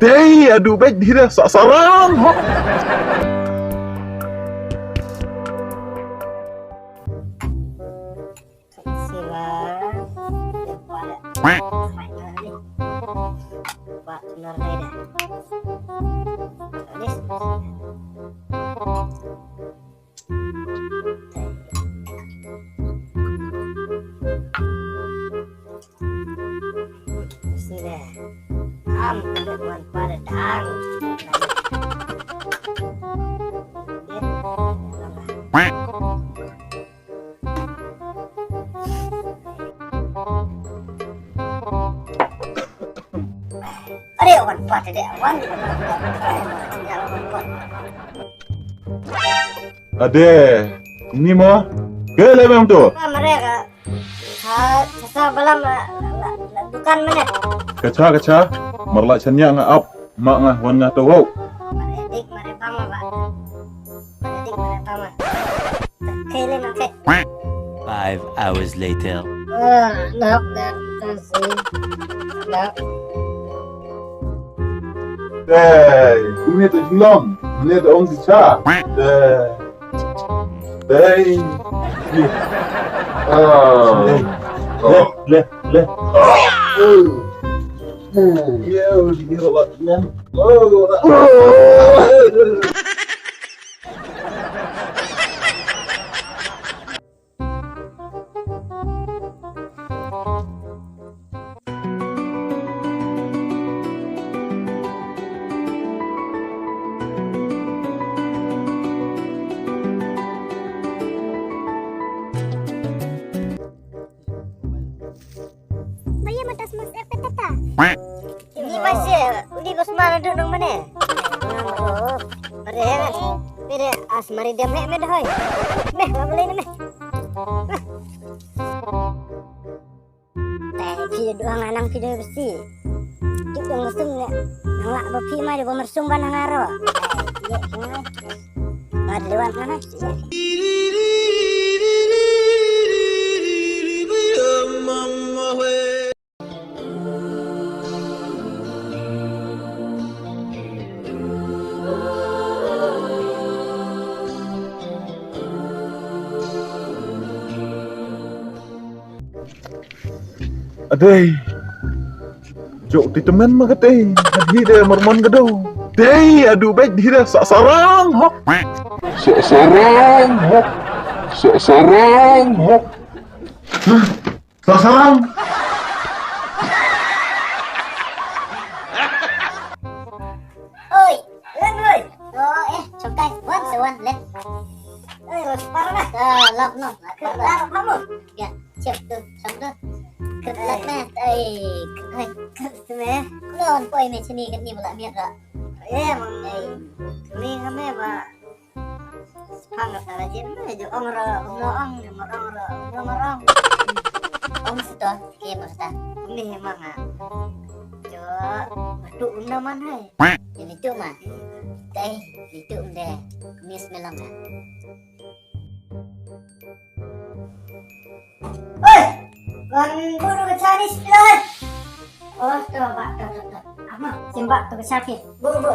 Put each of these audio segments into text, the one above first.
Teh, aduh baik dia sak sarang. Ade, ini mah gele memang tuh. Mereka sasa balam dukan mana? Kaca, merlak cenya ngap, mak ngah wan ngah tau. Meredik merepama pak. Meredik merepama. Kele nak. 5 hours later. Nak kasih. Nak. Teh, ini tu jilong, ini tu orang kaca. Teh, ni. Leh. Ya, dia rawat kan. Bayar matas mas tata. Ini masih uli Usman duduk nang mana? Mere asmari dia mek dah hoy. Meh boleh ni meh. Teh doang anang video besi. Juk yang mesum ne. Nang bapi mah dia mersum ban nang aro. Ya, ada lewat mana? Adai, jok di teman mah kateh, hadi dia mermon gedau. Teh, aduh baik dia sak sarang. Sak sarang. Sak sarang. Oi, oi. Cokai, wan let. Parah dah. Lok no. Kelar kamu. Ya, siap tu. Kelar meh. Meh. Non poi meh sini kat ni pula miat dak. Emang ni kami ba. Hang tak rajin meh jo ong marong. Ong sudah ke masa. Ni memang jo batu undaman hai. Ini tu mah. Teh, itu udah mis melang. Oi, kan buru ke Chinese plan. Oh, coba. Ama, simbak tu ke sakit. Buru.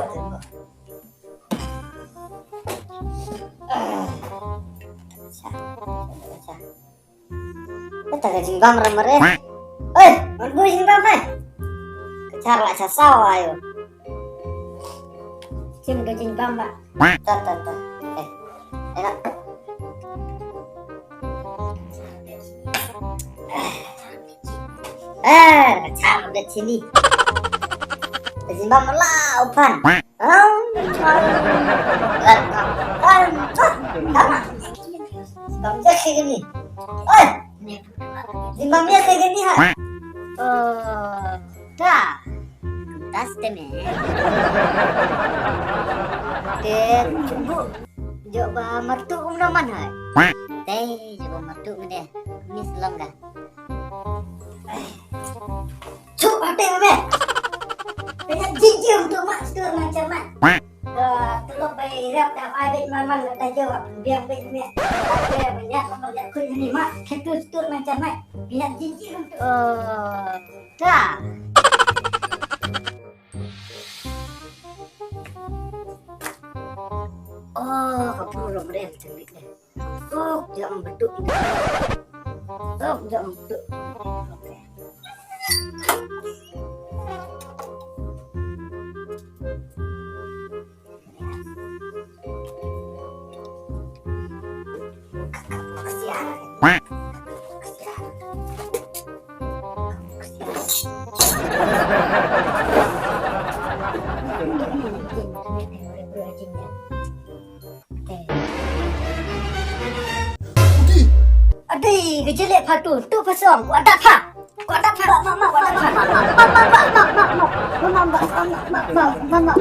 Kita ke jingbang remere. Oi, kan buru jingbang hai. Kecar lah sasau ayo. Sim ke jingbang mbak. Tar. Enak. Kecar udah sini. Zimbang melau pan. Zimbang dia kayak gini. Oi, zimbang dia kayak gini ha. Dah. Tas teme. Dia coba mertu umnaman hai. Teh coba mertu dia. Ini selang dah. Cuk ate me. Banyak jijik untuk mak setur macam mak. Tolong bay rap dah ai bay maman dah jawab. Biar bay me. Ada banyak banyak kuy ni mak. Ketu setur macam mak. Banyak jijik untuk. Dah. Oh, kapuro mo rin. Saglit na. Oh, diyan ang bato. Oh, diyan ang bato. Okay. Kasiyahan. Aduh, kejelek patu. Tu pasang. Ku ada apa? Ku ada apa? Mama, ku ada apa? Mama.